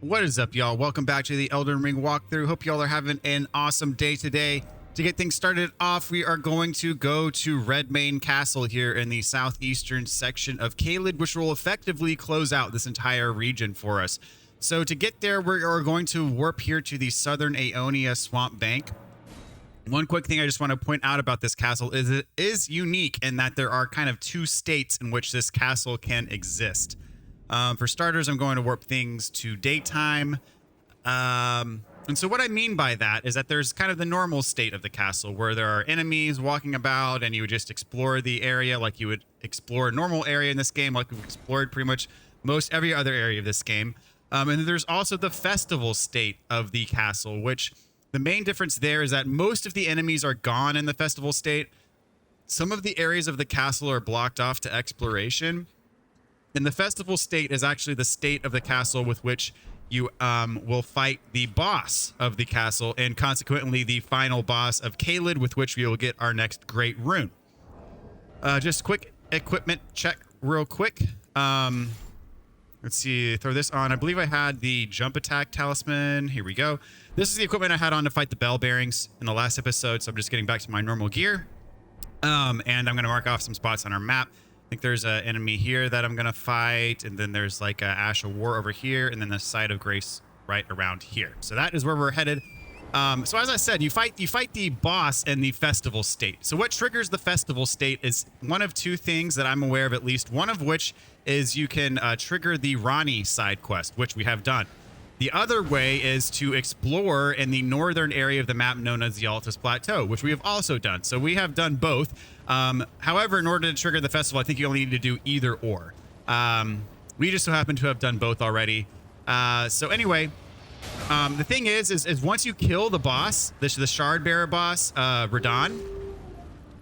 What is up, y'all? Welcome back to the Elden Ring walkthrough. Hope y'all are having an awesome day today. To get things started off, we are going to go to Redmane Castle here in the southeastern section of Caelid, which will effectively close out this entire region for us. So to get there, we are going to warp here to the southern Aeonia swamp bank. One quick thing I just want to point out about this castle is it is unique in that there are kind of two states in which this castle can exist. For starters, I'm going to warp things to daytime. And so what I mean by that is that there's kind of the normal state of the castle where there are enemies walking about and you would just explore the area like you would explore a normal area in this game, like we've explored pretty much most every other area of this game. And then there's also the festival state of the castle, which the main difference there is that most of the enemies are gone in the festival state. Some of the areas of the castle are blocked off to exploration. And the festival state is actually the state of the castle with which you will fight the boss of the castle and consequently the final boss of Caelid, with which we will get our next great rune. Just quick equipment check real quick. Let's see, throw this on. I believe I had the jump attack talisman. Here we go. This is the equipment I had on to fight the bell bearings in the last episode, so I'm just getting back to my normal gear. And I'm going to mark off some spots on our map. I think there's an enemy here that I'm going to fight, and then there's like a Ash of War over here, and then the Side of Grace right around here. So that is where we're headed. So as I said, you fight the boss in the festival state. So what triggers the festival state is one of two things that I'm aware of, at least one of which is you can trigger the Rune side quest, which we have done. The other way is to explore in the northern area of the map known as the Altus Plateau, which we have also done. So we have done both. However, in order to trigger the festival, I think you only need to do either or. We just so happen to have done both already. So anyway, the thing is once you kill the boss, the shard bearer boss, Radahn,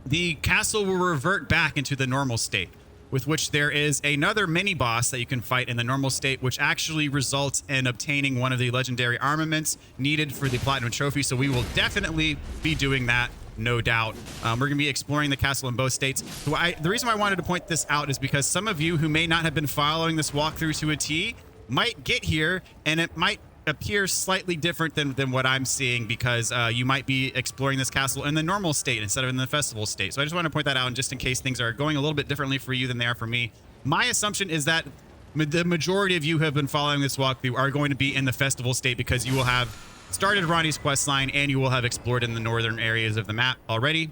the castle will revert back into the normal state, with which there is another mini boss that you can fight in the normal state, which actually results in obtaining one of the legendary armaments needed for the platinum trophy. So we will definitely be doing that, no doubt. We're going to be exploring the castle in both states. So the reason why I wanted to point this out is because some of you who may not have been following this walkthrough to a T might get here and it might appear slightly different than what I'm seeing, because you might be exploring this castle in the normal state instead of in the festival state. So I just want to point that out, and just in case things are going a little bit differently for you than they are for me. My assumption is that the majority of you who have been following this walkthrough are going to be in the festival state, because you will have started Ronnie's quest line and you will have explored in the northern areas of the map already.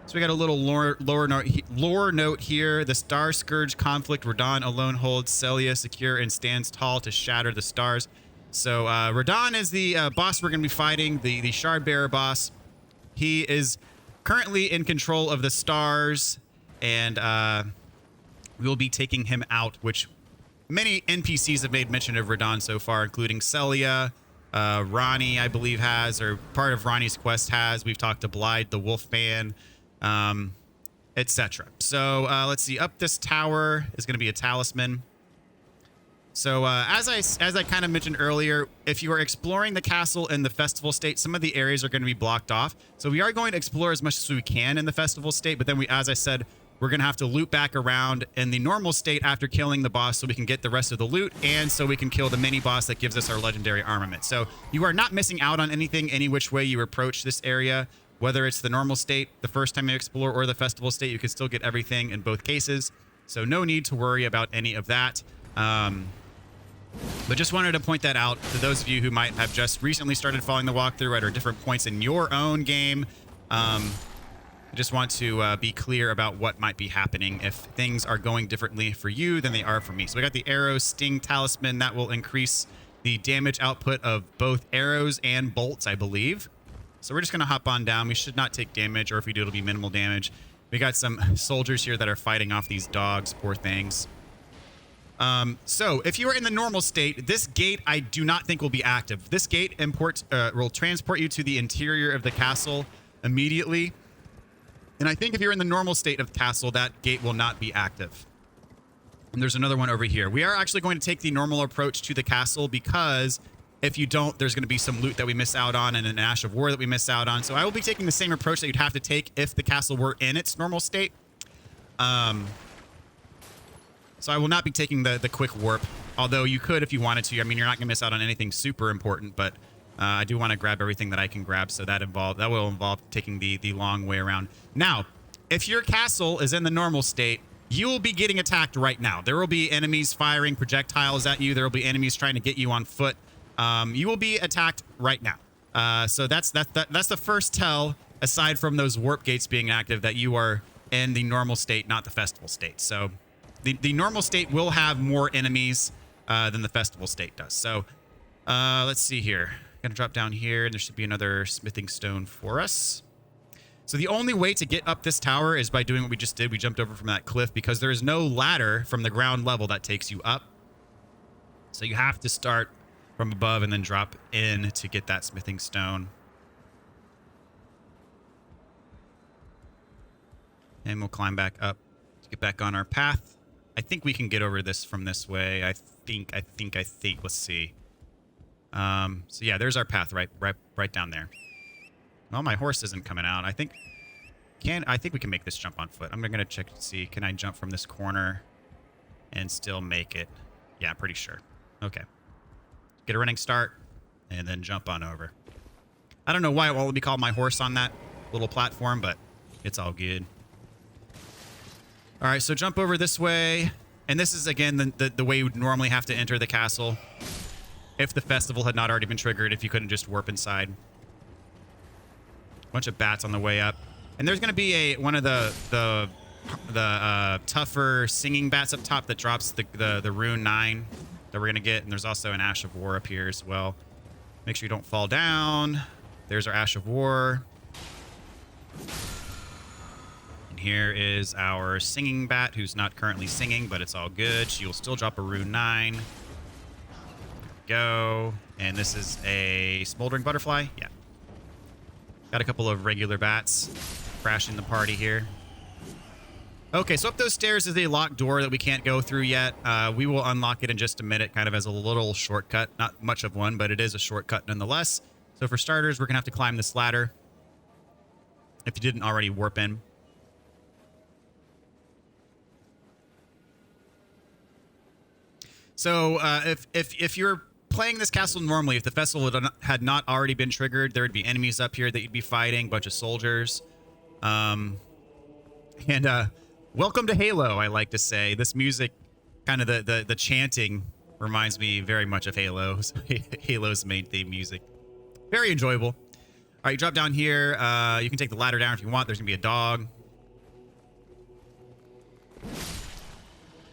So we got a little lore note here. The Star Scourge conflict, Radahn alone holds Celia secure and stands tall to shatter the stars. So Radahn is the boss we're going to be fighting, the shard bearer boss. He is currently in control of the stars, and we'll be taking him out, which many NPCs have made mention of Radahn so far, including Celia, Ronnie, I believe has, or part of Ronnie's quest has. We've talked to Blythe, the Wolfman, etc. So let's see, up this tower is going to be a talisman. So as I kind of mentioned earlier, if you are exploring the castle in the festival state, some of the areas are going to be blocked off. So we are going to explore as much as we can in the festival state, but then as I said, we're going to have to loop back around in the normal state after killing the boss so we can get the rest of the loot, and so we can kill the mini boss that gives us our legendary armament. So you are not missing out on anything any which way you approach this area, whether it's the normal state the first time you explore or the festival state. You can still get everything in both cases. So no need to worry about any of that. But just wanted to point that out to those of you who might have just recently started following the walkthrough at different points in your own game. I just want to be clear about what might be happening if things are going differently for you than they are for me. So we got the arrow sting talisman that will increase the damage output of both arrows and bolts, I believe. So we're just going to hop on down. We should not take damage, or if we do, it'll be minimal damage. We got some soldiers here that are fighting off these dogs, poor things. So if you are in the normal state, this gate I do not think will be active. This gate will transport you to the interior of the castle immediately. And I think if you're in the normal state of the castle, that gate will not be active. And there's another one over here. We are actually going to take the normal approach to the castle, because if you don't, there's going to be some loot that we miss out on and an Ash of War that we miss out on. So I will be taking the same approach that you'd have to take if the castle were in its normal state. So I will not be taking the quick warp. Although you could if you wanted to. I mean, you're not going to miss out on anything super important, but I do want to grab everything that I can grab, so that will involve taking the long way around. Now, if your castle is in the normal state, you will be getting attacked right now. There will be enemies firing projectiles at you. There will be enemies trying to get you on foot. You will be attacked right now. So that's the first tell, aside from those warp gates being active, that you are in the normal state, not the festival state. So the normal state will have more enemies than the festival state does. So let's see here. Gonna drop down here, and there should be another smithing stone for us. So the only way to get up this tower is by doing what we just did. We jumped over from that cliff because there is no ladder from the ground level that takes you up. So you have to start from above and then drop in to get that smithing stone. And we'll climb back up to get back on our path. I think we can get over this from this way. I think. Let's see. So yeah, there's our path right down there. Well, my horse isn't coming out. I think we can make this jump on foot. I'm gonna check to see, can I jump from this corner and still make it? Yeah, pretty sure. Okay. Get a running start and then jump on over. I don't know why it won't let me call my horse on that little platform, but it's all good. All right, so jump over this way. And this is, again, the way you would normally have to enter the castle if the festival had not already been triggered, if you couldn't just warp inside. Bunch of bats on the way up. And there's going to be one of the tougher singing bats up top that drops the Rune 9 that we're going to get. And there's also an Ash of War up here as well. Make sure you don't fall down. There's our Ash of War. And here is our singing bat, who's not currently singing, but it's all good. She will still drop a Rune 9. There we go. And this is a smoldering butterfly. Yeah. Got a couple of regular bats crashing the party here. Okay, so up those stairs is a locked door that we can't go through yet. We will unlock it in just a minute, kind of as a little shortcut. Not much of one, but it is a shortcut nonetheless. So for starters, we're going to have to climb this ladder, if you didn't already warp in. So if you're playing this castle normally, if the festival had not already been triggered, there would be enemies up here that you'd be fighting, bunch of soldiers. Welcome to Halo, I like to say. This music, kind of the chanting, reminds me very much of Halo's main theme music. Very enjoyable. All right, you drop down here. You can take the ladder down if you want. There's going to be a dog.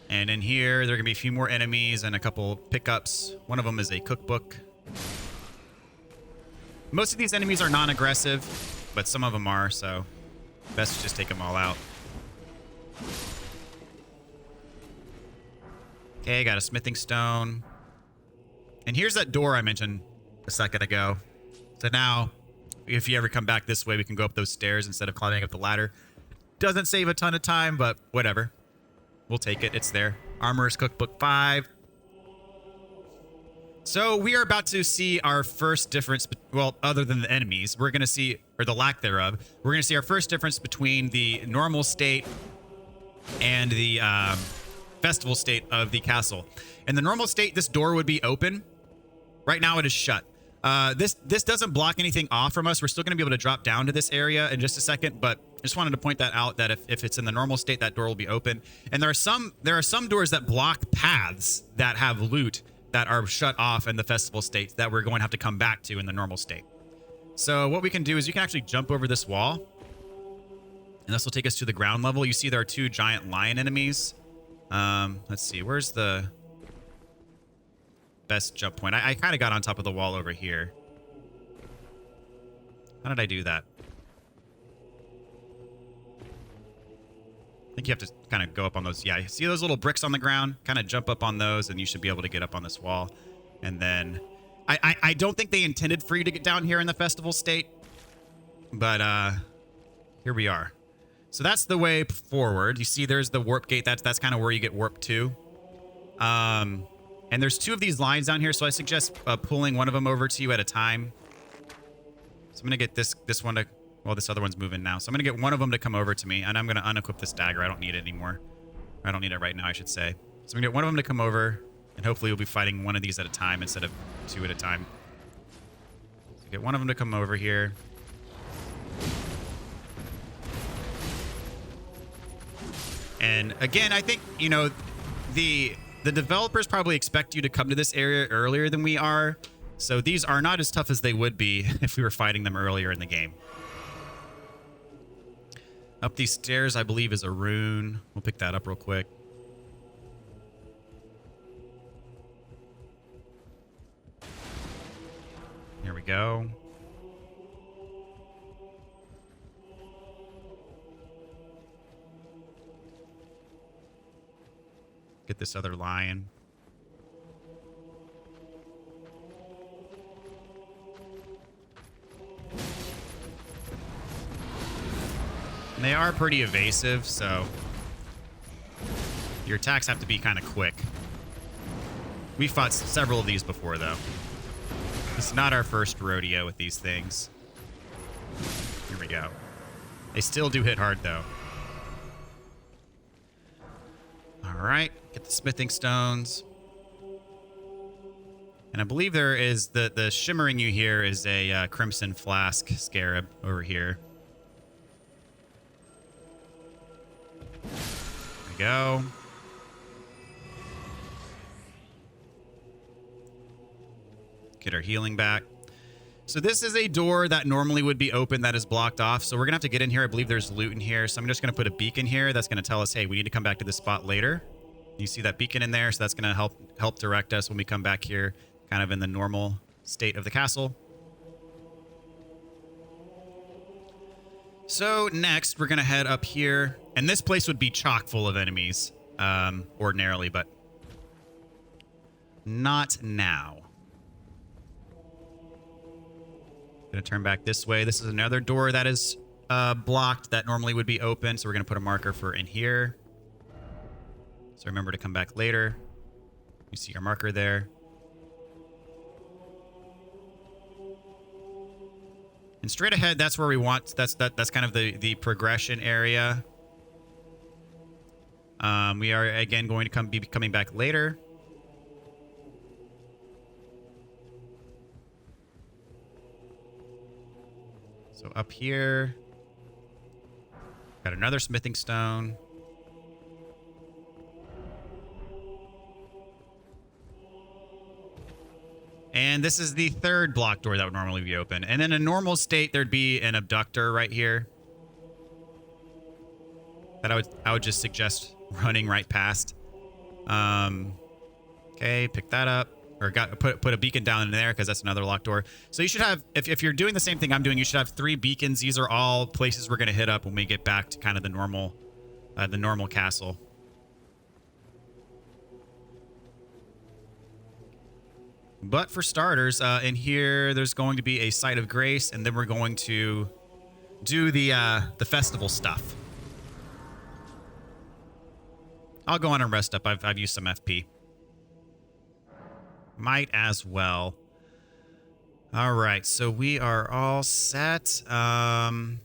And in here, there are going to be a few more enemies and a couple pickups. One of them is a cookbook. Most of these enemies are non-aggressive, but some of them are, so best to just take them all out. Okay, got a smithing stone. And here's that door I mentioned a second ago. So now, if you ever come back this way, we can go up those stairs instead of climbing up the ladder. Doesn't save a ton of time, but whatever. We'll take it. It's there. Armorer's Cookbook 5. So we are about to see our first difference. Well, other than the enemies, we're going to see, or the lack thereof, we're going to see our first difference between the normal state and the festival state of the castle. In the normal state, this door would be open. Right now, it is shut. This doesn't block anything off from us. We're still going to be able to drop down to this area in just a second, but I just wanted to point that out, that if it's in the normal state, that door will be open. And there are some doors that block paths that have loot that are shut off in the festival state that we're going to have to come back to in the normal state. So what we can do is you can actually jump over this wall, and this will take us to the ground level. You see there are two giant lion enemies. Let's see, where's the best jump point? I kind of got on top of the wall over here. How did I do that? I think you have to kind of go up on those. Yeah, you see those little bricks on the ground? Kind of jump up on those, and you should be able to get up on this wall. And then I don't think they intended for you to get down here in the festival state, but here we are. So that's the way forward. You see there's the warp gate. That's kind of where you get warped to. And there's two of these lines down here, so I suggest pulling one of them over to you at a time. So I'm going to get this one to... Well, this other one's moving now. So I'm going to get one of them to come over to me, and I'm going to unequip this dagger. I don't need it anymore. I don't need it right now, I should say. So I'm going to get one of them to come over. And hopefully we'll be fighting one of these at a time instead of two at a time. So get one of them to come over here. And again, I think, you know, the developers probably expect you to come to this area earlier than we are. So these are not as tough as they would be if we were fighting them earlier in the game. Up these stairs, I believe, is a rune. We'll pick that up real quick. Here we go. Get this other lion. And they are pretty evasive, so your attacks have to be kind of quick. We fought several of these before, though. It's not our first rodeo with these things. Here we go. They still do hit hard, though. All right, get the smithing stones. And I believe there is the shimmering you hear is a crimson flask scarab over here. There we go. Get our healing back. So this is a door that normally would be open that is blocked off. So we're going to have to get in here. I believe there's loot in here. So I'm just going to put a beacon here. That's going to tell us, hey, we need to come back to this spot later. You see that beacon in there. So that's going to help direct us when we come back here, kind of in the normal state of the castle. So next, we're going to head up here. And this place would be chock full of enemies ordinarily, but not now. Going to turn back this way. This is another door that is blocked that normally would be open. So we're going to put a marker for in here. So remember to come back later. You see your marker there. And straight ahead, that's where we want. That's kind of the progression area. We are again going to be coming back later. So up here, got another smithing stone. And this is the third block door that would normally be open. And in a normal state, there'd be an abductor right here that I would just suggest running right past. Okay, pick that up. Or put a beacon down in there because that's another locked door. So you should have, if you're doing the same thing I'm doing, you should have 3 beacons. These are all places we're going to hit up when we get back to kind of the normal castle. But for starters, in here, there's going to be a site of grace, and then we're going to do the festival stuff. I'll go on and rest up. I've used some FP. Might as well. All right, so we are all set. And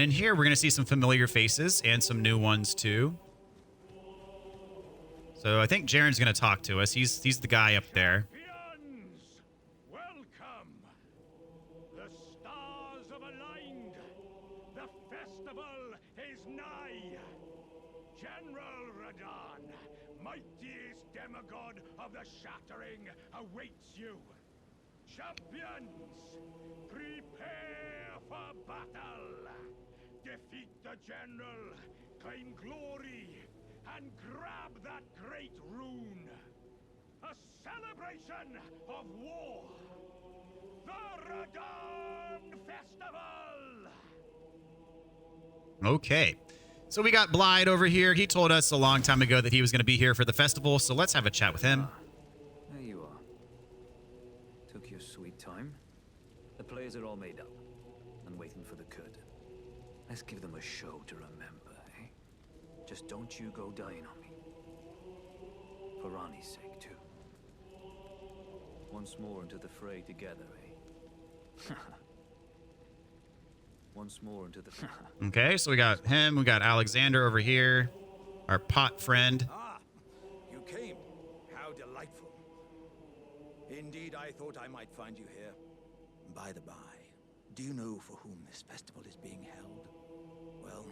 in here, we're going to see some familiar faces and some new ones, too. So I think Jaren's going to talk to us. He's the guy up there. Welcome. The stars have aligned. The festival is nigh. General Radahn, mightiest demigod of the Shattering, awaits you. Champions, prepare for battle. Defeat the general, claim glory, and grab that great rune. A celebration of war. The Radahn Festival. Okay. So we got Blythe over here. He told us a long time ago that he was going to be here for the festival, so let's have a chat with him. There you are. Took your sweet time. The players are all made up and waiting for the curtain. Let's give them a show to remember, eh? Just don't you go dying on me. For Ranni's sake, too. Once more into the fray together, eh? once more into the... Okay, so we got him. We got Alexander over here, our pot friend. Ah, you came. How delightful. Indeed, I thought I might find you here. By the by, do you know for whom this festival is being held? Well,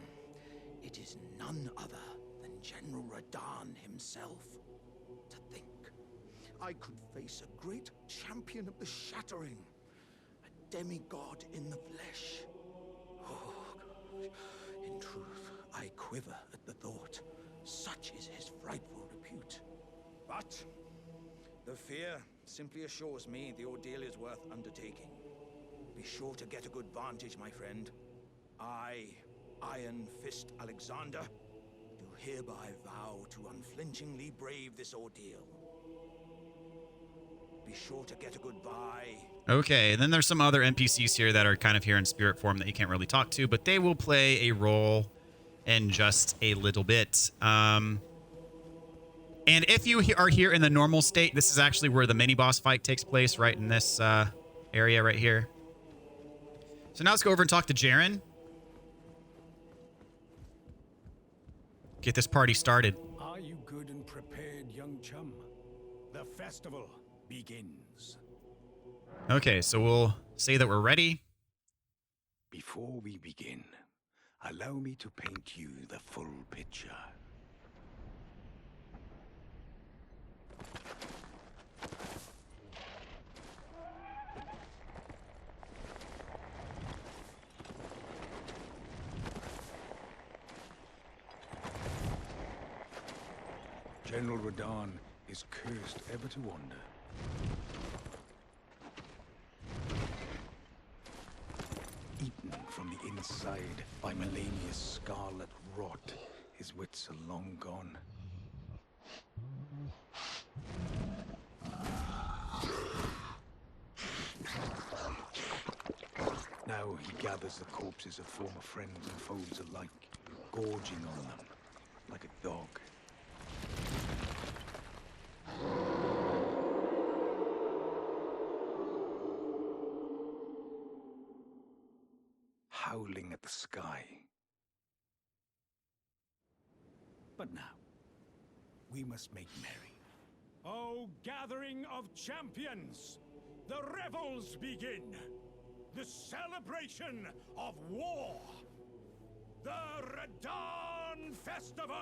it is none other than General Radahn himself. To think, I could face a great champion of the Shattering, a demigod in the flesh. Oh, God. In truth, I quiver at the thought. Such is his frightful repute. But the fear simply assures me the ordeal is worth undertaking. Be sure to get a good vantage, my friend. I, Iron Fist Alexander, do hereby vow to unflinchingly brave this ordeal. Be sure to get a good bye. Okay, then there's some other NPCs here that are kind of here in spirit form that you can't really talk to, but they will play a role in just a little bit. And if you are here in the normal state, this is actually where the mini-boss fight takes place, right in this area right here. So now let's go over and talk to Jaren. Get this party started. Are you good and prepared, young chum? The festival begins. Okay, so we'll say that we're ready. Before we begin, allow me to paint you the full picture. General Radahn is cursed ever to wander. Eaten from the inside by Melania's scarlet rot, his wits are long gone. Now he gathers the corpses of former friends and foes alike, gorging on them like a dog. Howling at the sky. But now, we must make merry. O gathering of champions, the revels begin. The celebration of war. The Radahn Festival.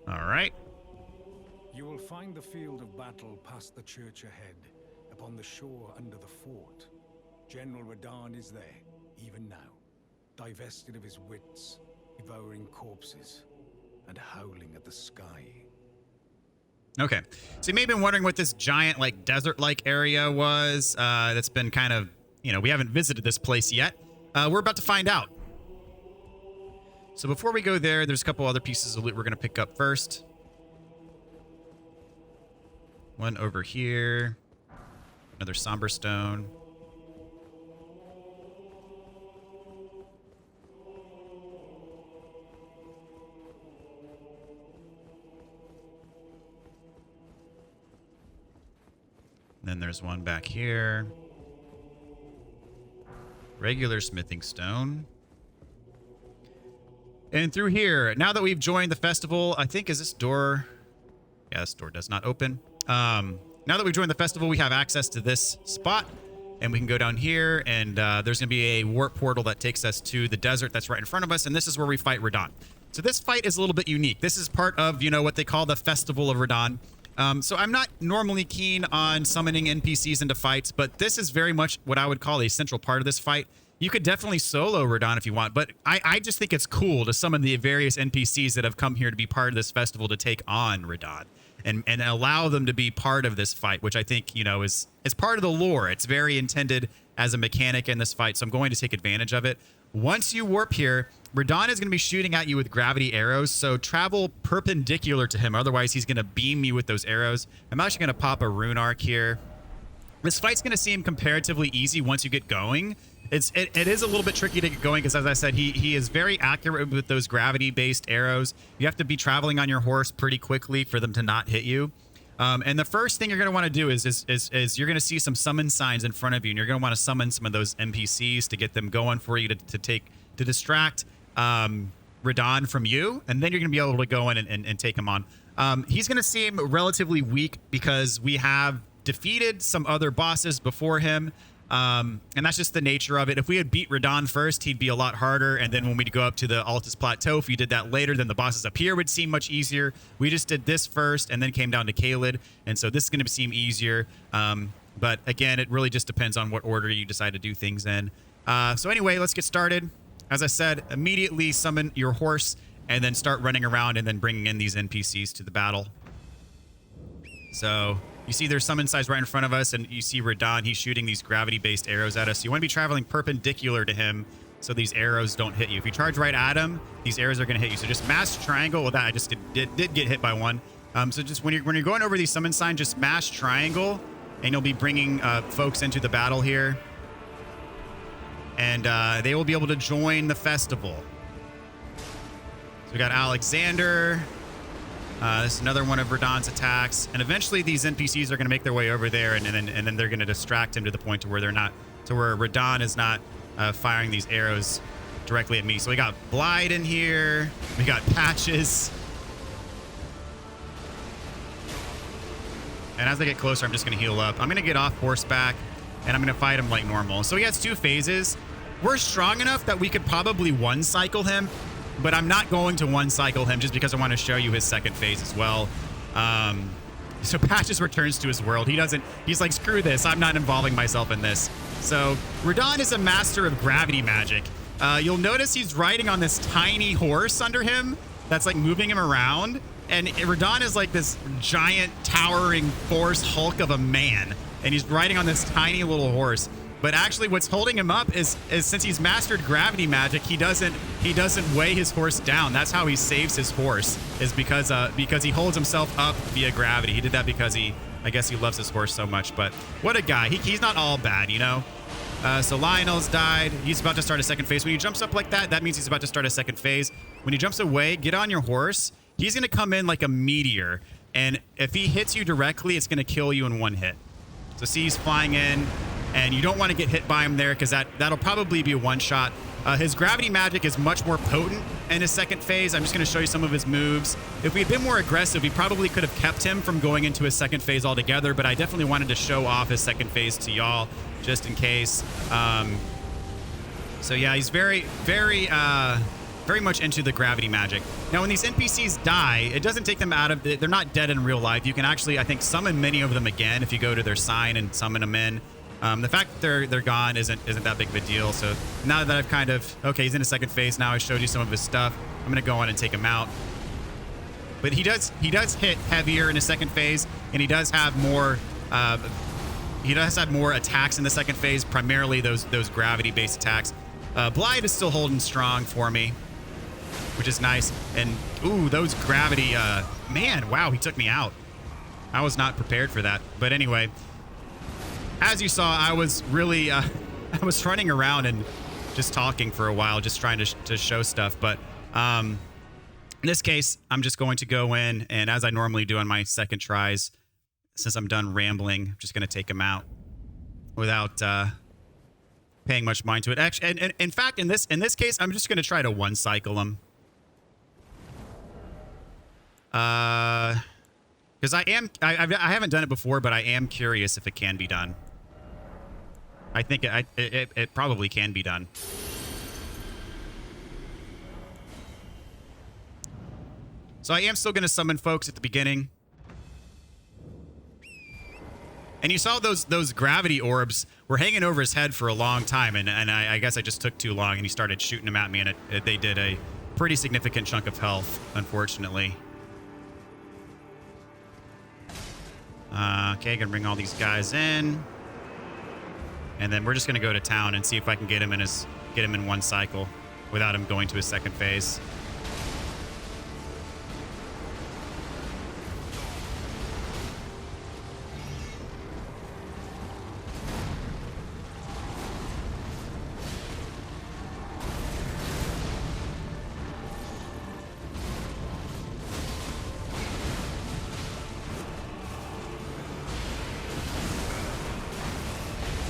All right. You will find the field of battle past the church ahead, upon the shore under the fort. General Radahn is there, even now, divested of his wits, devouring corpses, and howling at the sky. Okay, so you may have been wondering what this giant, like, desert-like area was. That's been kind of, you know, we haven't visited this place yet. We're about to find out. So before we go there, there's a couple other pieces of loot we're going to pick up first. One over here. Another somber stone. Then there's one back here. Regular smithing stone. And through here, now that we've joined the festival, I think, is this door... Yeah, this door does not open. Now that we've joined the festival, we have access to this spot. And we can go down here, and there's going to be a warp portal that takes us to the desert that's right in front of us. And this is where we fight Radahn. So this fight is a little bit unique. This is part of, you know, what they call the Festival of Radahn. So I'm not normally keen on summoning NPCs into fights, but this is very much what I would call a central part of this fight. You could definitely solo Radahn if you want, but I just think it's cool to summon the various NPCs that have come here to be part of this festival to take on Radahn and allow them to be part of this fight, which I think, you know, is part of the lore. It's very intended as a mechanic in this fight, so I'm going to take advantage of it. Once you warp here, Radahn is going to be shooting at you with gravity arrows, so travel perpendicular to him. Otherwise, he's going to beam you with those arrows. I'm actually going to pop a rune arc here. This fight's going to seem comparatively easy once you get going. It is a little bit tricky to get going because, as I said, he is very accurate with those gravity-based arrows. You have to be traveling on your horse pretty quickly for them to not hit you. And the first thing you're going to want to do is you're going to see some summon signs in front of you, and you're going to want to summon some of those NPCs to get them going for you to distract Radahn from you, and then you're going to be able to go in and take him on. He's going to seem relatively weak because we have defeated some other bosses before him. And that's just the nature of it. If we had beat Radahn first, he'd be a lot harder. And then when we go up to the Altus Plateau, if you did that later, then the bosses up here would seem much easier. We just did this first and then came down to Caelid. And so this is going to seem easier. But again, it really just depends on what order you decide to do things in. So anyway, let's get started. As I said, immediately summon your horse and then start running around and then bringing in these NPCs to the battle. So you see there's summon signs right in front of us, and you see Radahn. He's shooting these gravity-based arrows at us. You want to be traveling perpendicular to him so these arrows don't hit you. If you charge right at him, these arrows are going to hit you. So just mash triangle. Well, that I just did get hit by one. So just when you're going over these summon signs, just mash triangle, and you'll be bringing folks into the battle here. And they will be able to join the festival. So we got Alexander. This is another one of Radahn's attacks, and eventually these NPCs are going to make their way over there, and then they're going to distract him to the point to where Radahn is not firing these arrows directly at me. So we got Blide in here, we got Patches, and as I get closer, I'm just going to heal up. I'm going to get off horseback, and I'm going to fight him like normal. So he has 2 phases. We're strong enough that we could probably one cycle him. But I'm not going to one cycle him just because I want to show you his second phase as well. So Patches returns to his world. He's like, screw this. I'm not involving myself in this. So Radahn is a master of gravity magic. You'll notice he's riding on this tiny horse under him that's like moving him around. And Radahn is like this giant towering force hulk of a man. And he's riding on this tiny little horse. But actually what's holding him up is since he's mastered gravity magic, he doesn't weigh his horse down. That's how he saves his horse, is because he holds himself up via gravity. He did that because I guess he loves his horse so much. But what a guy. He's not all bad, you know? So Lionel's died. He's about to start a second phase. When he jumps up like that, that means he's about to start a second phase. When he jumps away, get on your horse. He's going to come in like a meteor. And if he hits you directly, it's going to kill you in one hit. So see, he's flying in. And you don't want to get hit by him there because that'll probably be a one-shot. His gravity magic is much more potent in his second phase. I'm just going to show you some of his moves. If we had been more aggressive, we probably could have kept him from going into his second phase altogether, but I definitely wanted to show off his second phase to y'all just in case. So yeah, he's very much into the gravity magic. Now, when these NPCs die, it doesn't take them out of they're not dead in real life. You can actually, I think, summon many of them again if you go to their sign and summon them in. The fact that they're gone isn't that big of a deal. So now that I've kind of, okay, he's in his second phase now, I showed you some of his stuff. I'm gonna go on and take him out. But he does hit heavier in his second phase, and he does have more attacks in the second phase, primarily those gravity-based attacks. Blide is still holding strong for me, which is nice. And ooh, those gravity, man, wow, he took me out. I was not prepared for that. But anyway, as you saw, I was really, I was running around and just talking for a while, just trying to show stuff. But in this case, I'm just going to go in, and as I normally do on my second tries, since I'm done rambling, I'm just going to take him out without paying much mind to it. Actually, and in fact, in this case, I'm just going to try to one cycle him. Because I haven't done it before, but I am curious if it can be done. I think it probably can be done. So I am still going to summon folks at the beginning. And you saw those gravity orbs were hanging over his head for a long time, and I guess I just took too long, and he started shooting them at me, and they did a pretty significant chunk of health, unfortunately. Okay, gonna bring all these guys in, and then we're just gonna go to town and see if I can get him in one cycle without him going to his second phase.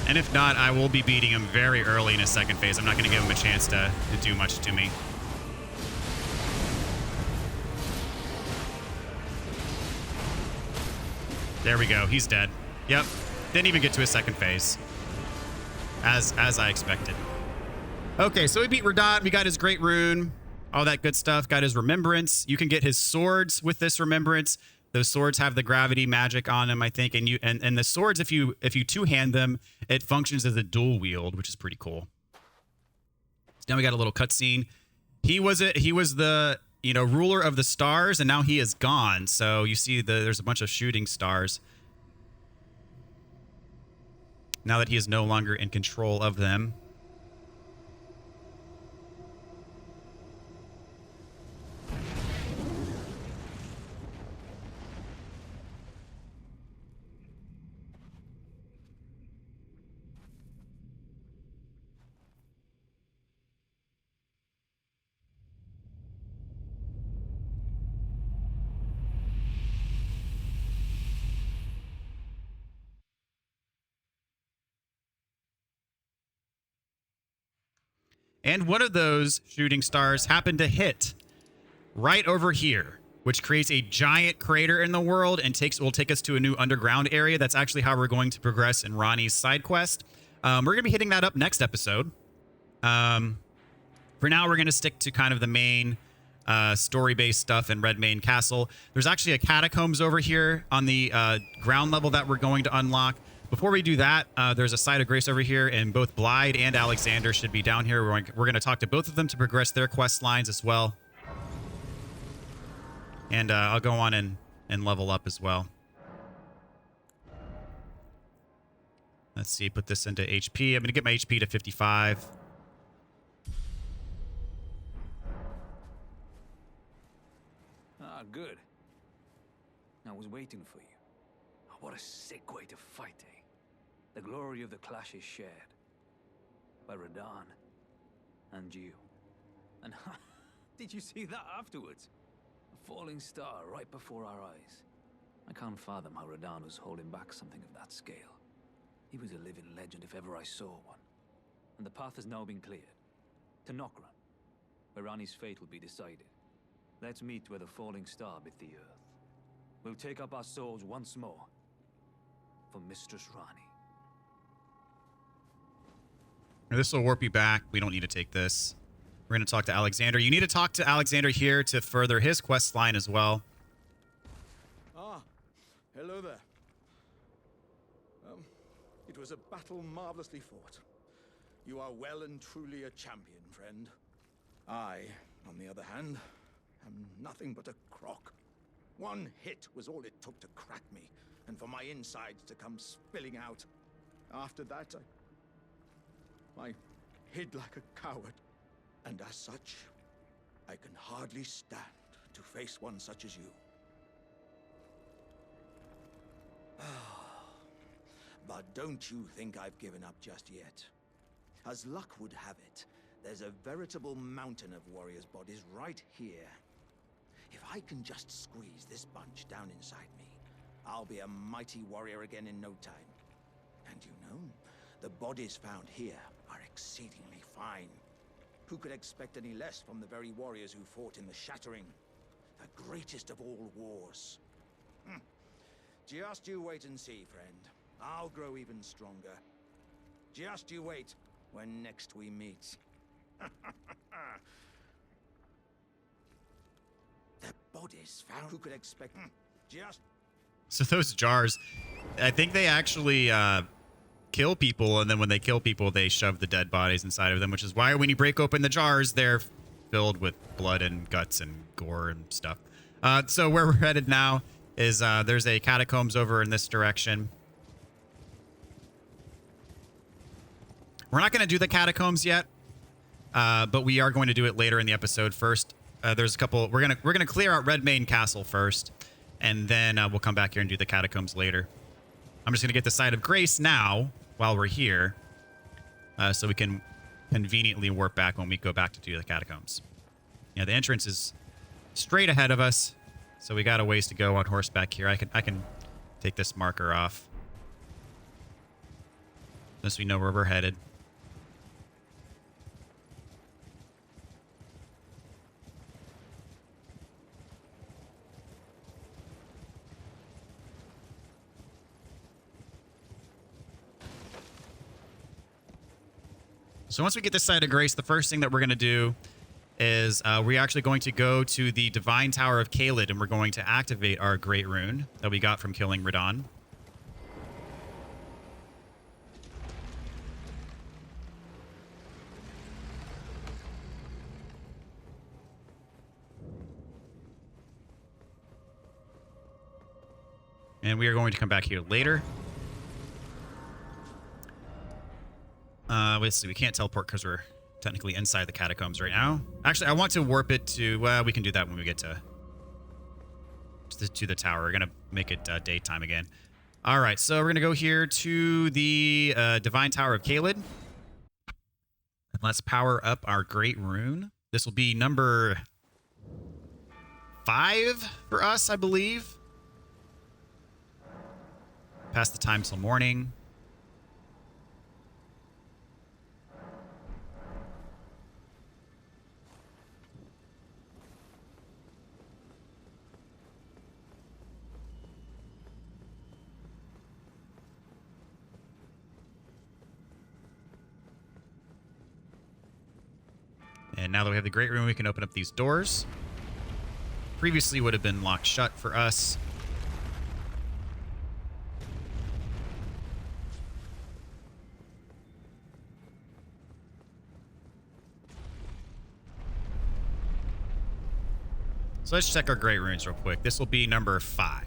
And if not, I will be beating him very early in his second phase. I'm not going to give him a chance to do much to me. There we go. He's dead. Yep. Didn't even get to his second phase. As I expected. Okay, so we beat Radahn. We got his Great Rune. All that good stuff. Got his Remembrance. You can get his swords with this Remembrance. Those swords have the gravity magic on them, I think. And the swords, if you two-hand them, it functions as a dual wield, which is pretty cool. Now we got a little cutscene. He was the ruler of the stars, and now he is gone. So you see there's a bunch of shooting stars. Now that he is no longer in control of them. And one of those shooting stars happened to hit right over here, which creates a giant crater in the world and will take us to a new underground area. That's actually how we're going to progress in Ranni's side quest. We're going to be hitting that up next episode. For now, we're going to stick to kind of the main story-based stuff in Redmane Castle. There's actually a Catacombs over here on the ground level that we're going to unlock. Before we do that, there's a site of grace over here, and both Blyde and Alexander should be down here. We're going to talk to both of them to progress their quest lines as well. And I'll go on and level up as well. Let's see, put this into HP. I'm going to get my HP to 55. Ah, good. I was waiting for you. What a sick way to fight, eh? The glory of the clash is shared by Radahn and you. And did you see that afterwards? A falling star right before our eyes. I can't fathom how Radahn was holding back something of that scale. He was a living legend if ever I saw one. And the path has now been cleared. To Nokran, where Ranni's fate will be decided. Let's meet where the falling star bit the earth. We'll take up our swords once more. For Mistress Ranni. This will warp you back. We don't need to take this. We're going to talk to Alexander. You need to talk to Alexander here to further his quest line as well. Ah, hello there. It was a battle marvelously fought. You are well and truly a champion, friend. I, on the other hand, am nothing but a crock. One hit was all it took to crack me, and for my insides to come spilling out. After that, I hid like a coward. And as such, I can hardly stand to face one such as you. But don't you think I've given up just yet. As luck would have it, there's a veritable mountain of warriors' bodies right here. If I can just squeeze this bunch down inside me, I'll be a mighty warrior again in no time. And you know, the bodies found here are exceedingly fine. Who could expect any less from the very warriors who fought in the Shattering? The greatest of all wars. Just you wait and see, friend. I'll grow even stronger. Just you wait when next we meet. The bodies found. Who could expect? Just. So those jars, I think they actually kill people, and then when they kill people, they shove the dead bodies inside of them, which is why when you break open the jars, they're filled with blood and guts and gore and stuff. So where we're headed now is there's a catacombs over in this direction. We're not going to do the catacombs yet, but we are going to do it later in the episode. First, there's a couple. We're gonna clear out Redmane Castle first, and then we'll come back here and do the catacombs later. I'm just gonna get the site of grace now while we're here, so we can conveniently warp back when we go back to do the catacombs. Yeah, the entrance is straight ahead of us, so we got a ways to go on horseback here. I can take this marker off. Unless we know where we're headed. So once we get this side of Grace, the first thing that we're going to do is we're actually going to go to the Divine Tower of Caelid, and we're going to activate our Great Rune that we got from killing Radahn. And we are going to come back here later. Let's see, we can't teleport because we're technically inside the catacombs right now. Actually, I want to warp it to, well, we can do that when we get to the tower. We're going to make it daytime again. All right, so we're going to go here to the Divine Tower of Caelid. And let's power up our Great Rune. This will be number 5 for us, I believe. Past the time till morning. And now that we have the Great Rune, we can open up these doors. Previously would have been locked shut for us. So let's check our Great Runes real quick. This will be number 5.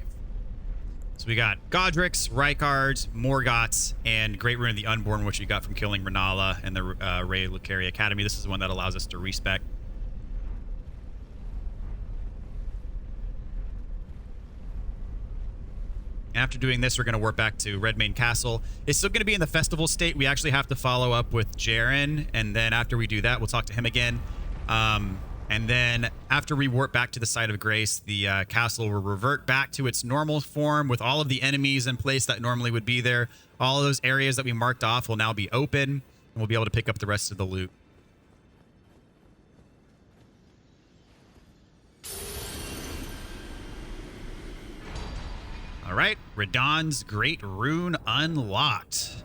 So we got Godric's, Rykard's, Morgott's, and Great Rune of the Unborn, which we got from killing Renala and the Ray Lucari Academy. This is the one that allows us to respec. After doing this, we're going to warp back to Redmane Castle. It's still going to be in the festival state. We actually have to follow up with Jaren, and then after we do that, we'll talk to him again. And then after we warp back to the site of Grace, the castle will revert back to its normal form with all of the enemies in place that normally would be there. All of those areas that we marked off will now be open, and we'll be able to pick up the rest of the loot. All right, Radahn's Great Rune unlocked.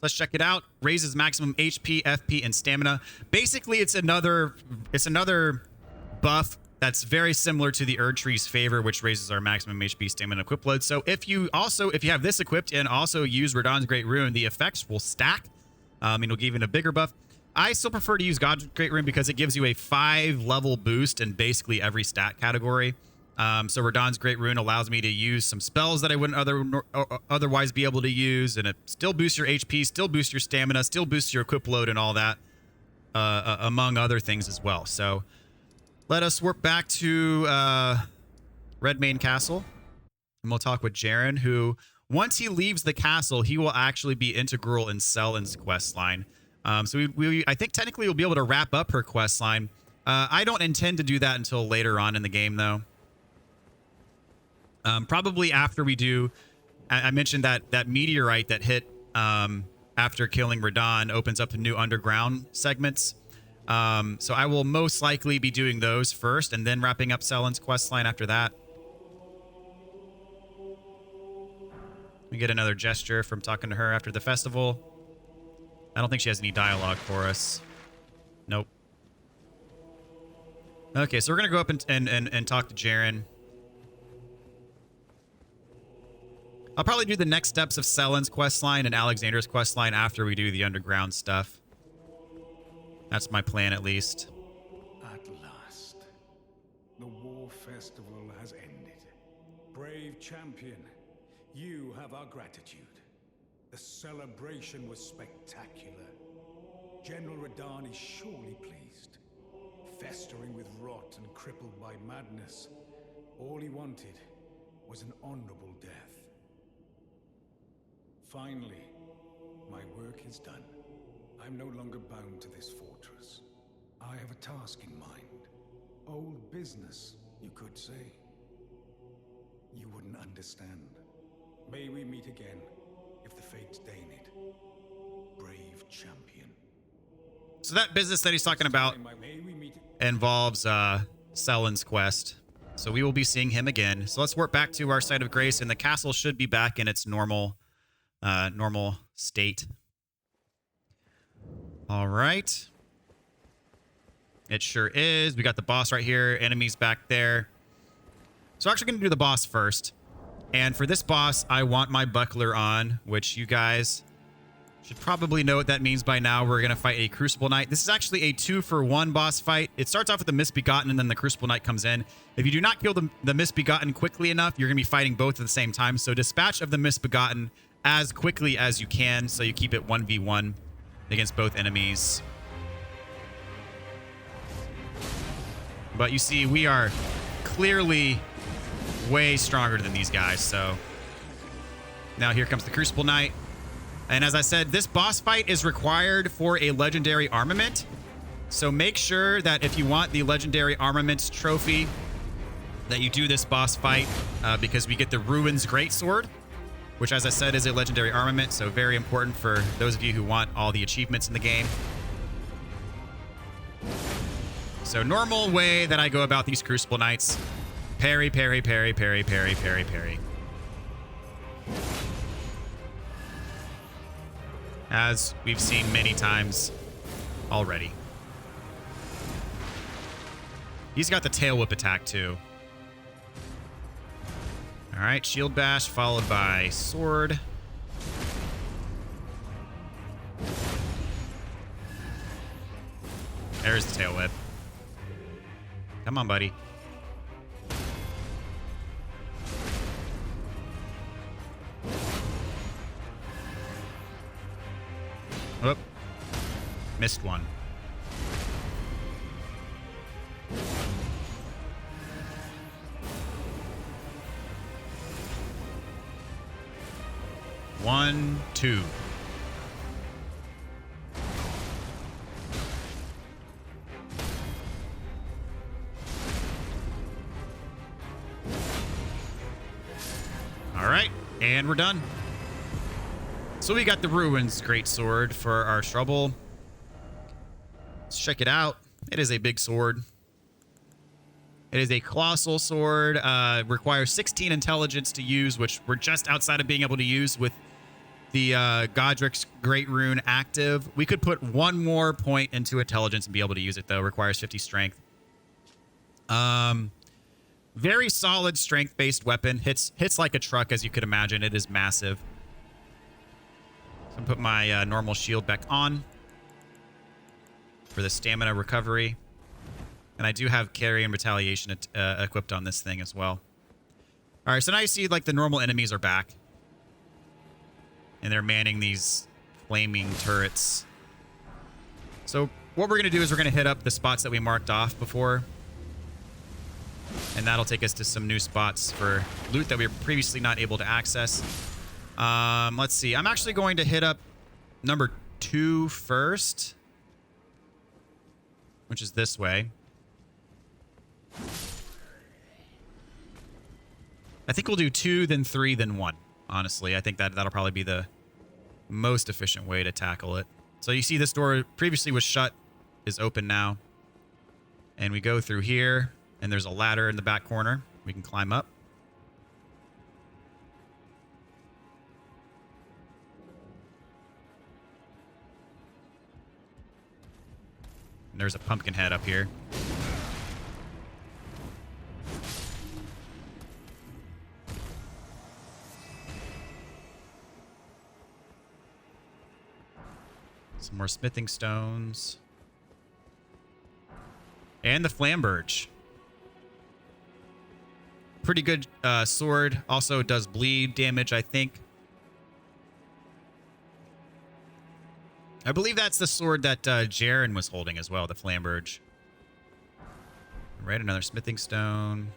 Let's check it out. Raises maximum HP, FP, and stamina. Basically, it's another buff that's very similar to the Erdtree's Favor, which raises our maximum HP, stamina, equip load. So if you have this equipped and also use Radahn's Great Rune, the effects will stack. It'll give you a bigger buff. I still prefer to use God's Great Rune because it gives you a 5-level boost in basically every stat category. So Radahn's Great Rune allows me to use some spells that I wouldn't otherwise be able to use, and it still boosts your HP, still boosts your stamina, still boosts your equip load and all that, among other things as well. So let us warp back to Redmane Castle, and we'll talk with Jaren, who, once he leaves the castle, he will actually be integral in Sellen's quest line. So I think technically we'll be able to wrap up her quest line. I don't intend to do that until later on in the game, though. Probably after we do, I mentioned that meteorite that hit after killing Radahn opens up the new underground segments. So I will most likely be doing those first and then wrapping up Sellen's questline after that. We get another gesture from talking to her after the festival. I don't think she has any dialogue for us. Nope. Okay, so we're going to go up and talk to Jaren. I'll probably do the next steps of Sellen's questline and Alexander's questline after we do the underground stuff. That's my plan, at least. At last, the war festival has ended. Brave champion, you have our gratitude. The celebration was spectacular. General Radahn is surely pleased. Festering with rot and crippled by madness, all he wanted was an honorable death. Finally, my work is done. I'm no longer bound to this fortress. I have a task in mind. Old business, you could say. You wouldn't understand. May we meet again, if the fates deign it. Brave champion. So that business that he's talking about May we meet? involves Sellen's quest. So we will be seeing him again. So let's warp back to our site of grace, and the castle should be back in its normal state. All right. It sure is. We got the boss right here. Enemies back there. So we're actually going to do the boss first. And for this boss, I want my buckler on, which you guys should probably know what that means by now. We're going to fight a Crucible Knight. This is actually a 2-for-1 boss fight. It starts off with the Misbegotten, and then the Crucible Knight comes in. If you do not kill the Misbegotten quickly enough, you're going to be fighting both at the same time. So dispatch of the Misbegotten as quickly as you can, so you keep it 1v1 against both enemies. But you see, we are clearly way stronger than these guys. So now here comes the Crucible Knight. And as I said, this boss fight is required for a legendary armament. So make sure that if you want the legendary armaments trophy, that you do this boss fight because we get the Rune's Greatsword, which, as I said, is a legendary armament. So very important for those of you who want all the achievements in the game. So normal way that I go about these Crucible Knights: parry, parry, parry, parry, parry, parry, parry. As we've seen many times already. He's got the tail whip attack too. All right, shield bash followed by sword. There's the tail whip. Come on, buddy. Whoop. Missed one. One, two. All right, and we're done. So we got the Rune's Greatsword for our trouble. Let's check it out. It is a big sword. It is a colossal sword. Requires 16 intelligence to use, which we're just outside of being able to use with the Godric's Great Rune active. We could put one more point into intelligence and be able to use it, though. Requires 50 strength. Very solid strength-based weapon. Hits like a truck, as you could imagine. It is massive. So I'm put my normal shield back on for the stamina recovery. And I do have carry and retaliation equipped on this thing as well. All right, so now you see like the normal enemies are back. And they're manning these flaming turrets. So what we're going to do is we're going to hit up the spots that we marked off before. And that'll take us to some new spots for loot that we were previously not able to access. Let's see. I'm actually going to hit up number 2 first, which is this way. I think we'll do 2, then 3, then 1. Honestly, I think that'll probably be the most efficient way to tackle it. So you see this door previously was shut, is open now. And we go through here, and there's a ladder in the back corner. We can climb up. And there's a pumpkin head up here. Some more smithing stones. And the Flamberge. Pretty good sword. Also does bleed damage, I think. I believe that's the sword that Jaren was holding as well, the Flamberge. Right, another smithing stone.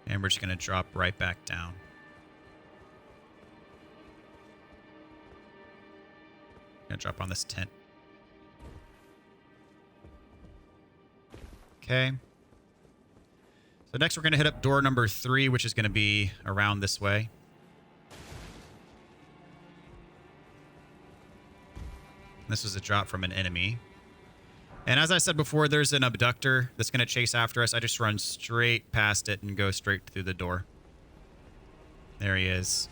And we're just going to drop right back down. Gonna drop on this tent. Okay. So next we're going to hit up door number 3, which is going to be around this way. This was a drop from an enemy. And as I said before, there's an abductor that's going to chase after us. I just run straight past it and go straight through the door. There he is.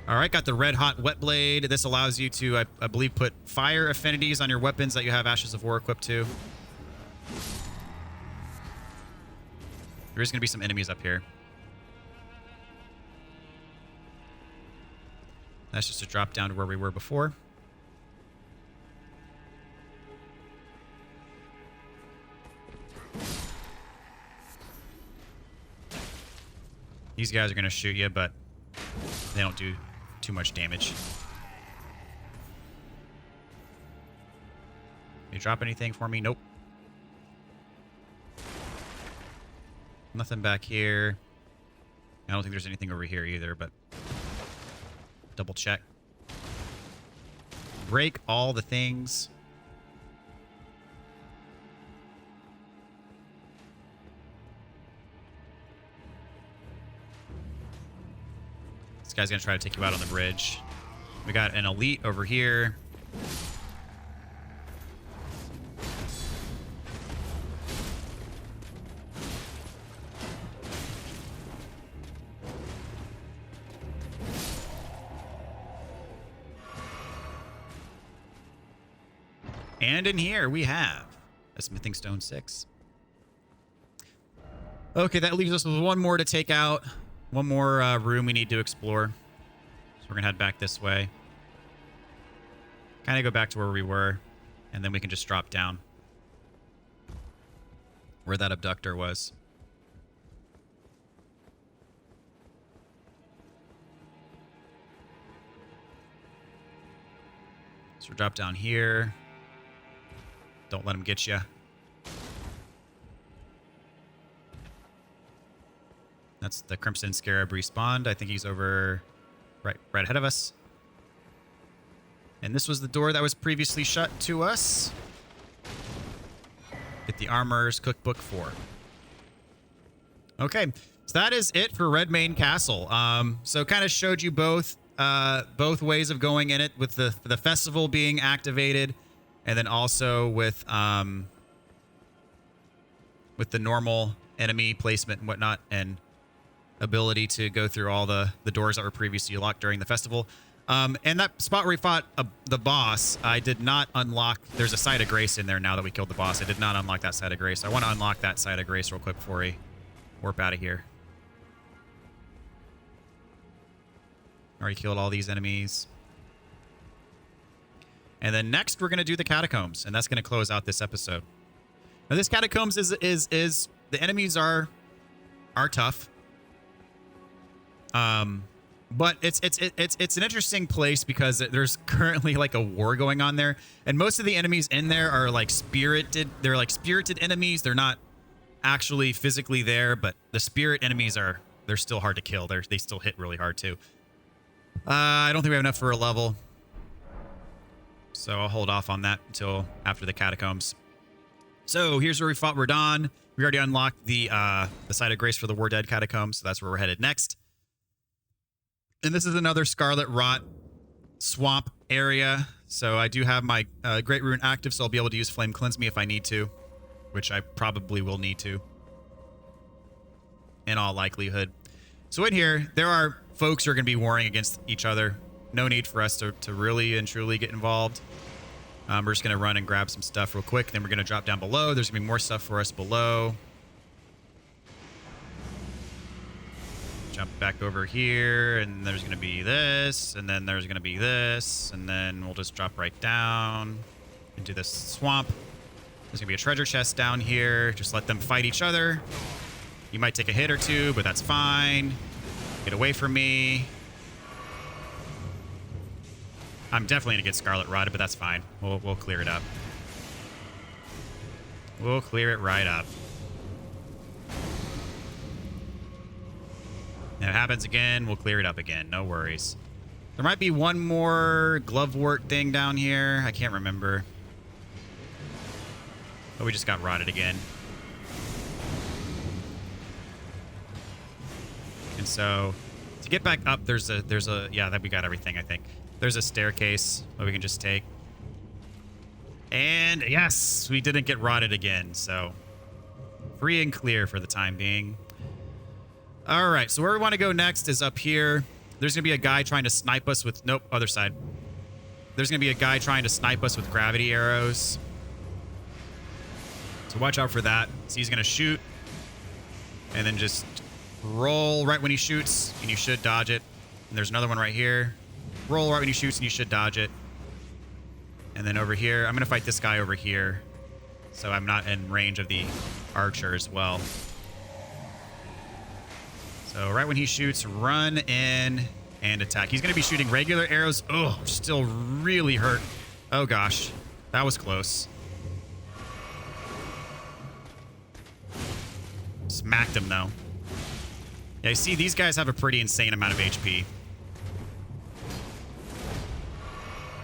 All right, got the red hot wet blade. This allows you to, I believe, put fire affinities on your weapons that you have Ashes of War equipped to. There is going to be some enemies up here. That's just a drop down to where we were before. These guys are going to shoot you, but they don't do too much damage. You drop anything for me? Nope. Nothing back here. I don't think there's anything over here either, but double check. Break all the things. This guy's gonna try to take you out on the bridge. We got an elite over here. And in here we have a smithing stone 6. Okay, that leaves us with one more to take out. One more room we need to explore. So we're going to head back this way. Kind of go back to where we were. And then we can just drop down where that abductor was. So drop down here. Don't let him get you. That's the Crimson Scarab respawned. I think he's over right ahead of us. And this was the door that was previously shut to us. Get the Armorer's Cookbook 4. Okay, so that is it for Redmane Castle. So kind of showed you both ways of going in it, with the festival being activated, and then also with the normal enemy placement and whatnot, and ability to go through all the doors that were previously locked during the festival. And that spot where we fought the boss, I did not unlock. There's a site of grace in there now that we killed the boss. I did not unlock that site of grace. I want to unlock that site of grace real quick before we warp out of here. Already killed all these enemies. And then next we're going to do the Catacombs, and that's going to close out this episode. Now this Catacombs is the enemies are tough. But it's an interesting place because there's currently like a war going on there, and most of the enemies in there are like spirited. They're like spirited enemies. They're not actually physically there, but the spirit enemies they're still hard to kill. They still hit really hard too. I don't think we have enough for a level, so I'll hold off on that until after the Catacombs. So here's where we fought Radahn. We already unlocked the site of grace for the War Dead Catacombs, so that's where we're headed next. And this is another Scarlet Rot swamp area. So I do have my Great Rune active, so I'll be able to use Flame Cleanse Me if I need to, which I probably will need to, in all likelihood. So in here, there are folks who are going to be warring against each other. No need for us to really and truly get involved. We're just going to run and grab some stuff real quick. Then we're going to drop down below. There's going to be more stuff for us below. Jump back over here, and there's going to be this, and then there's going to be this, and then we'll just drop right down into this swamp. There's going to be a treasure chest down here. Just let them fight each other. You might take a hit or two, but that's fine. Get away from me. I'm definitely going to get Scarlet Rotted, but that's fine. We'll clear it up. We'll clear it right up. If it happens again, we'll clear it up again. No worries. There might be one more glovewort thing down here. I can't remember. But we just got rotted again. And so to get back up, there's a yeah, that we got everything, I think. There's a staircase that we can just take. And yes, we didn't get rotted again, so free and clear for the time being. All right, so where we want to go next is up here. There's going to be a guy trying to snipe us with... Nope, other side. There's going to be a guy trying to snipe us with gravity arrows. So watch out for that. So he's going to shoot. And then just roll right when he shoots, and you should dodge it. And there's another one right here. Roll right when he shoots, and you should dodge it. And then over here, I'm going to fight this guy over here. So I'm not in range of the archer as well. So right when he shoots, run in and attack. He's going to be shooting regular arrows. Oh, still really hurt. Oh, gosh. That was close. Smacked him, though. Yeah, you see, these guys have a pretty insane amount of HP.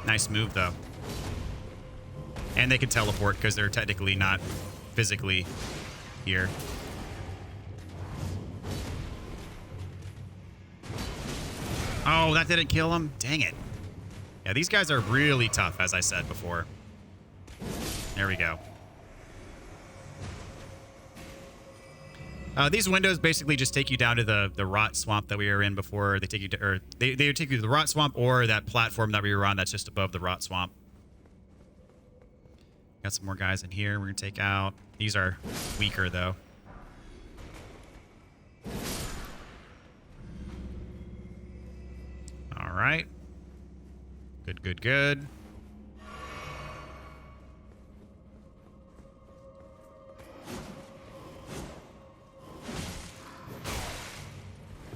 Nice move, though. And they can teleport because they're technically not physically here. Oh, that didn't kill him? Dang it. Yeah, these guys are really tough, as I said before. There we go. These windows basically just take you down to the rot swamp that we were in before. They take you to, or they take you to the rot swamp or that platform that we were on that's just above the rot swamp. Got some more guys in here we're gonna take out. These are weaker though. All right. Good, good, good.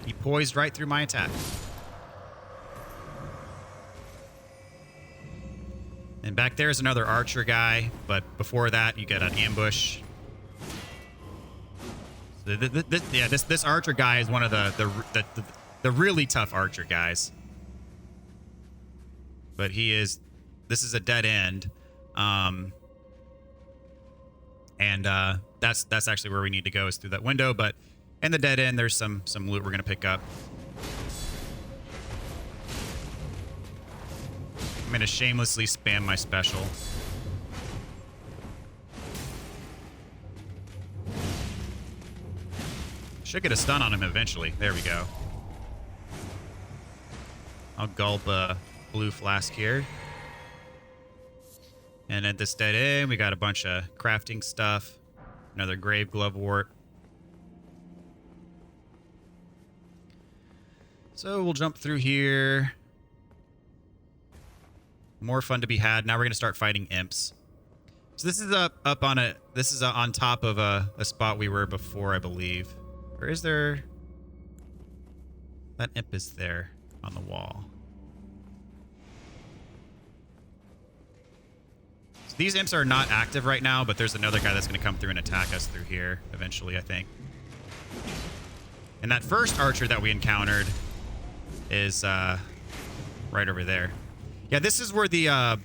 He poised right through my attack. And back there's another archer guy, but before that, you get an ambush. This archer guy is one of the really tough archer guys. But this is a dead end. That's actually where we need to go, is through that window, but in the dead end, there's some loot we're going to pick up. I'm going to shamelessly spam my special. Should get a stun on him eventually. There we go. I'll gulp a blue flask here. And at this dead end, we got a bunch of crafting stuff. Another grave glovewort. So we'll jump through here. More fun to be had. Now we're going to start fighting imps. So this is on top of a spot we were before, I believe. Or is there... That imp is there on the wall. So these imps are not active right now, but there's another guy that's going to come through and attack us through here eventually, I think. And that first archer that we encountered is right over there. Yeah, this is where the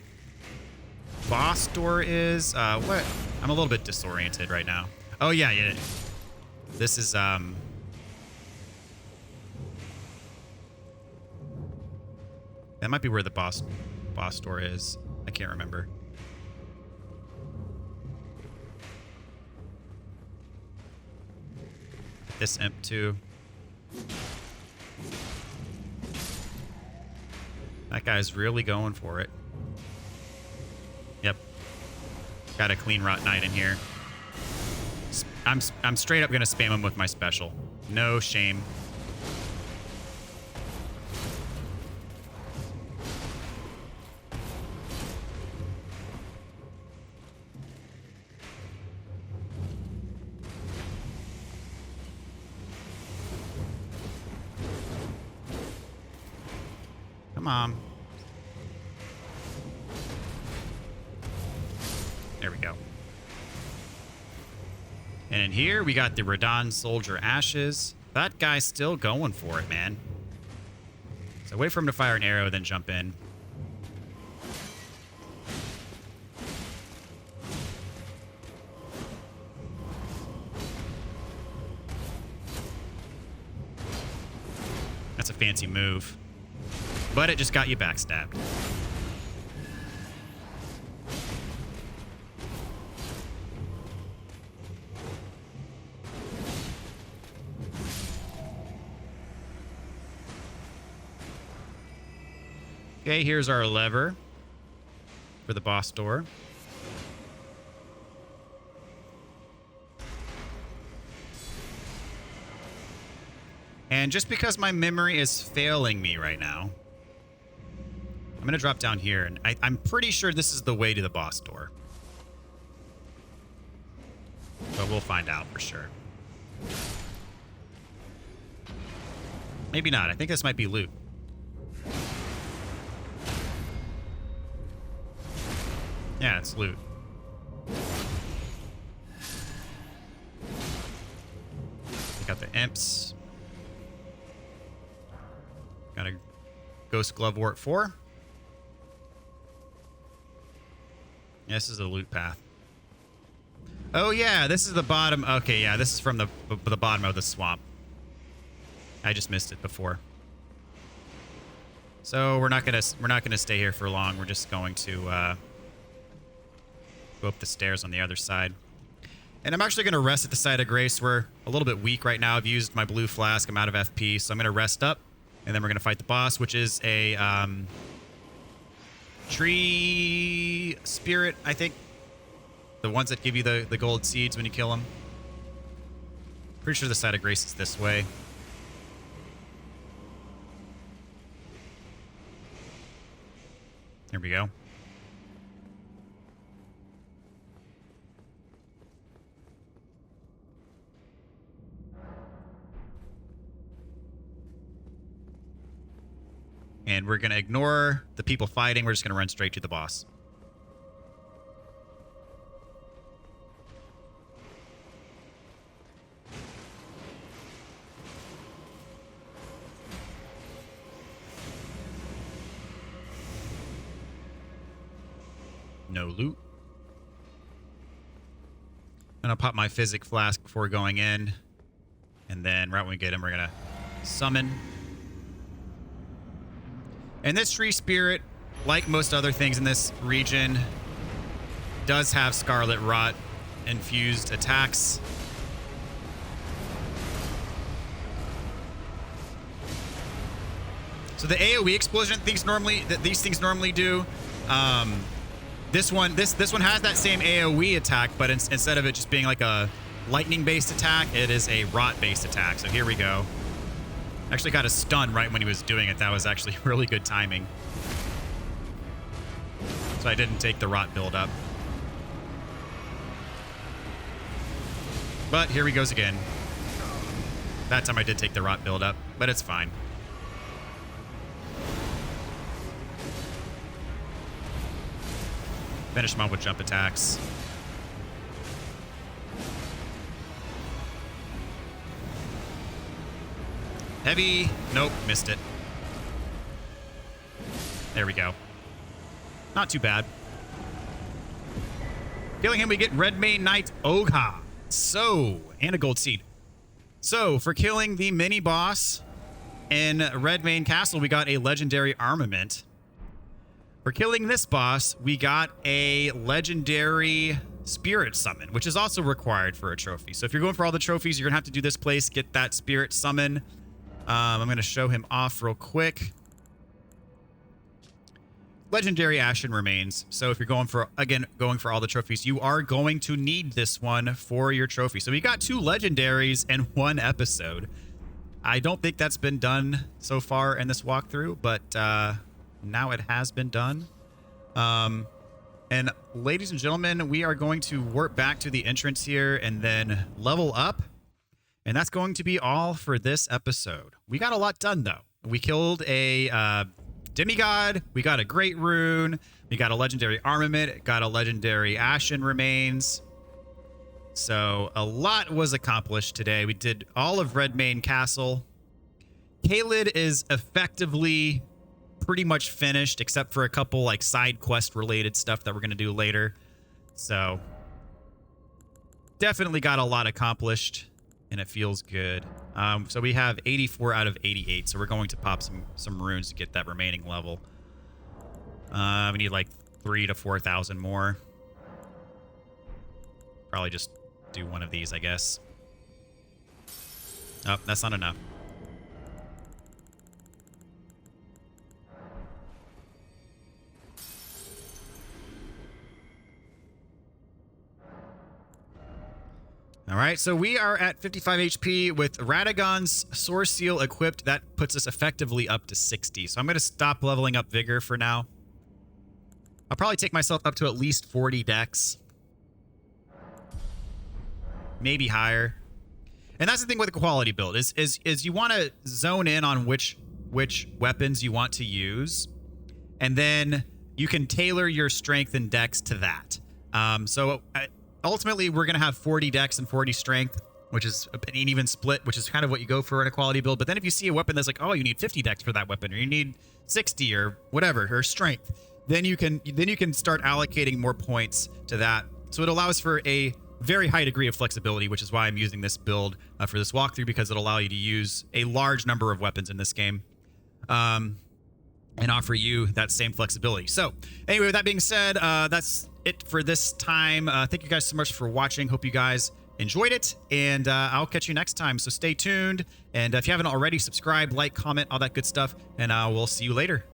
boss door is. What? I'm a little bit disoriented right now. Oh, yeah. This is... That might be where the boss door is. I can't remember. This imp, too. That guy's really going for it. Yep. Got a clean Rot Knight in here. I'm straight up going to spam him with my special. No shame. Come on. There we go. And in here, we got the Radahn Soldier Ashes. That guy's still going for it, man. So wait for him to fire an arrow, then jump in. That's a fancy move. But it just got you backstabbed. Okay, here's our lever for the boss door. And just because my memory is failing me right now, I'm going to drop down here, and I'm pretty sure this is the way to the boss door. But we'll find out for sure. Maybe not. I think this might be loot. Yeah, it's loot. We got the imps. Got a ghost glovewort 4. Yeah, this is a loot path. Oh yeah, this is the bottom. Okay, yeah, this is from the bottom of the swamp. I just missed it before. So we're not gonna stay here for long. We're just going to go up the stairs on the other side. And I'm actually going to rest at the site of grace. We're a little bit weak right now. I've used my blue flask. I'm out of FP, so I'm going to rest up. And then we're going to fight the boss, which is a tree spirit, I think. The ones that give you the gold seeds when you kill them. Pretty sure the site of grace is this way. Here we go. And we're going to ignore the people fighting. We're just going to run straight to the boss. No loot. And I'll pop my physic flask before going in. And then right when we get him, we're going to summon. And this tree spirit, like most other things in this region, does have Scarlet Rot infused attacks. So the AoE explosion these things normally do. This one has that same AoE attack, but instead of it just being like a lightning-based attack, it is a rot-based attack. So here we go. Actually got a stun right when he was doing it. That was actually really good timing. So I didn't take the rot build up. But here he goes again. That time I did take the rot build up, but it's fine. Finish him off with jump attacks. Heavy. Nope, missed it. There we go. Not too bad. Killing him, we get Redmane Knight Ogha. So, and a gold seed. So, for killing the mini boss in Redmane Castle, we got a legendary armament. For killing this boss, we got a legendary spirit summon, which is also required for a trophy. So if you're going for all the trophies, you're going to have to do this place, get that spirit summon. I'm going to show him off real quick. Legendary Ashen Remains. So if you're going for all the trophies, you are going to need this one for your trophy. So we got 2 legendaries in one episode. I don't think that's been done so far in this walkthrough, but now it has been done. And ladies and gentlemen, we are going to warp back to the entrance here and then level up. And that's going to be all for this episode. We got a lot done, though. We killed a demigod. We got a great rune. We got a legendary armament. Got a legendary Ashen Remains. So a lot was accomplished today. We did all of Redmane Castle. Caelid is effectively pretty much finished, except for a couple like side quest related stuff that we're going to do later. So definitely got a lot accomplished, and it feels good. So we have 84 out of 88, so we're going to pop some runes to get that remaining level. We need like 3,000 to 4,000 more. Probably just do one of these, I guess. Oh, that's not enough. All right, so we are at 55 HP with Radagon's Source Seal equipped. That puts us effectively up to 60. So I'm going to stop leveling up Vigor for now. I'll probably take myself up to at least 40 dex. Maybe higher. And that's the thing with the quality build is you want to zone in on which weapons you want to use, and then you can tailor your strength and dex to that. Ultimately, we're going to have 40 dex and 40 strength, which is an even split, which is kind of what you go for in a quality build. But then if you see a weapon that's like, oh, you need 50 dex for that weapon, or you need 60 or whatever, or strength, then you can start allocating more points to that. So it allows for a very high degree of flexibility, which is why I'm using this build for this walkthrough, because it'll allow you to use a large number of weapons in this game. And offer you that same flexibility. So anyway, with that being said, that's it for this time. Thank you guys so much for watching. Hope you guys enjoyed it, and I'll catch you next time. So stay tuned, and if you haven't already, subscribe, like, comment, all that good stuff, and we'll see you later.